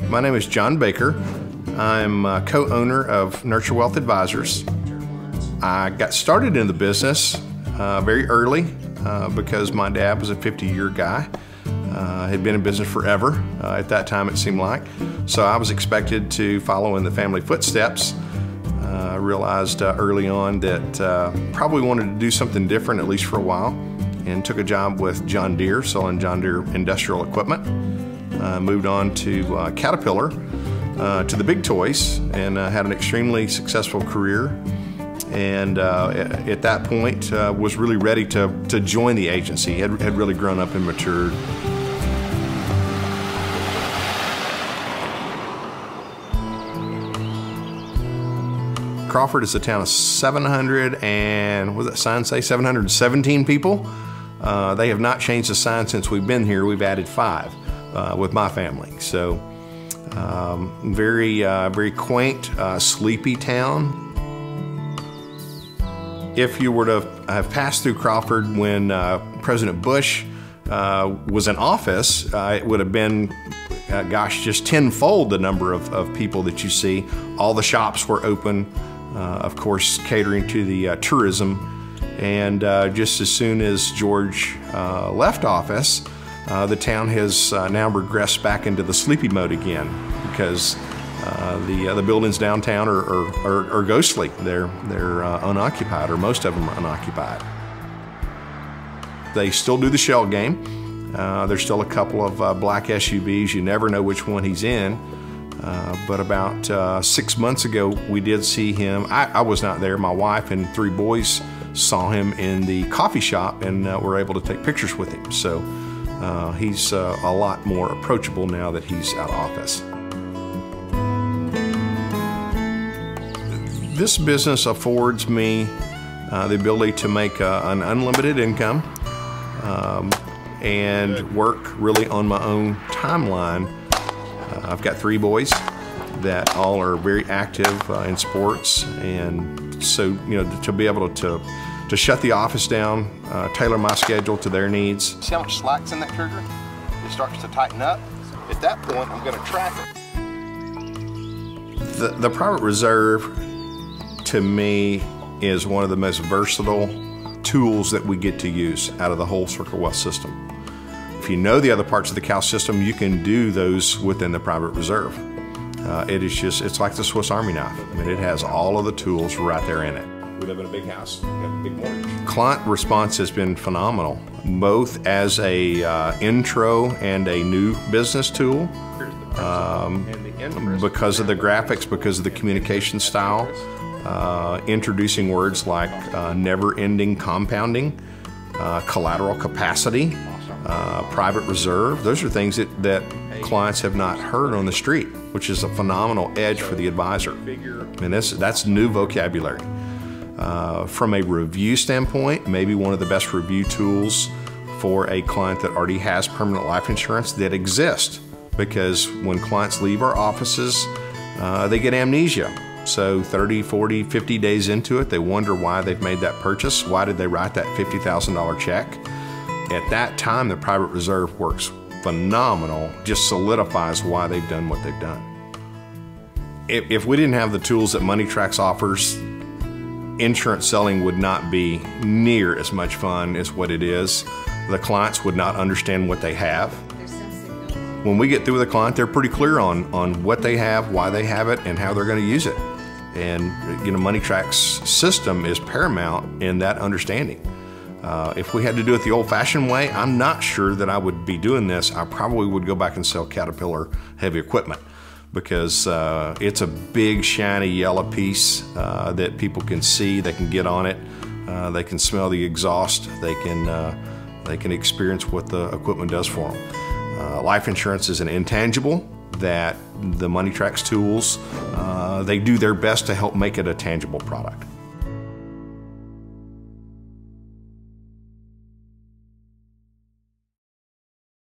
My name is John Baker. I'm co-owner of Nurture Wealth Advisors. I got started in the business very early because my dad was a 50-year guy. Had been in business forever. At that time, it seemed like. So I was expected to follow in the family footsteps. I realized early on that probably wanted to do something different, at least for a while, and took a job with John Deere, selling John Deere industrial equipment. Moved on to Caterpillar, to the big toys, and had an extremely successful career. And at that point, was really ready to join the agency. Had really grown up and matured. Crawford is a town of 700 and, what does that sign say, 717 people. They have not changed the sign since we've been here. We've added 5 with my family. So very quaint, sleepy town. If you were to have passed through Crawford when President Bush was in office, it would have been, gosh, just tenfold the number of people that you see. All the shops were open, of course, catering to the tourism. And just as soon as George left office, the town has now regressed back into the sleepy mode again because the buildings downtown are ghostly. They're unoccupied, or most of them are unoccupied. They still do the shell game. There's still a couple of black SUVs. You never know which one he's in. But about 6 months ago, we did see him. I was not there. My wife and 3 boys saw him in the coffee shop and were able to take pictures with him. So he's a lot more approachable now that he's out of office. This business affords me the ability to make an unlimited income and work really on my own timeline. I've got 3 boys that all are very active in sports, and so to be able to shut the office down, tailor my schedule to their needs. See how much slack's in that trigger? It starts to tighten up. At that point, I'm going to track it. The private reserve, to me, is one of the most versatile tools that we get to use out of the whole Circle Wealth system. If you know the other parts of the CAL system, you can do those within the private reserve. It's like the Swiss Army knife. I mean, it has all of the tools right there in it. We live in a big house, we have a big mortgage. Client response has been phenomenal, both as a intro and a new business tool. Because of the graphics, because of the communication style, introducing words like never-ending compounding, collateral capacity, private reserve. Those are things that clients have not heard on the street, which is a phenomenal edge for the advisor. I mean, that's new vocabulary. From a review standpoint, maybe one of the best review tools for a client that already has permanent life insurance that exists, because when clients leave our offices, they get amnesia. So 30, 40, 50 days into it, they wonder why they've made that purchase. Why did they write that $50,000 check? At that time, the private reserve works phenomenal, just solidifies why they've done what they've done. If we didn't have the tools that MoneyTrax offers, insurance selling would not be near as much fun as what it is. The clients would not understand what they have. When we get through with a client, they're pretty clear on what they have, why they have it, and how they're going to use it. And MoneyTrax system is paramount in that understanding. If we had to do it the old-fashioned way, I'm not sure that I would be doing this. I probably would go back and sell Caterpillar heavy equipment, because it's a big, shiny yellow piece that people can see. They can get on it. They can smell the exhaust. They can experience what the equipment does for them. Life insurance is an intangible that the MoneyTrax tools, they do their best to help make it a tangible product.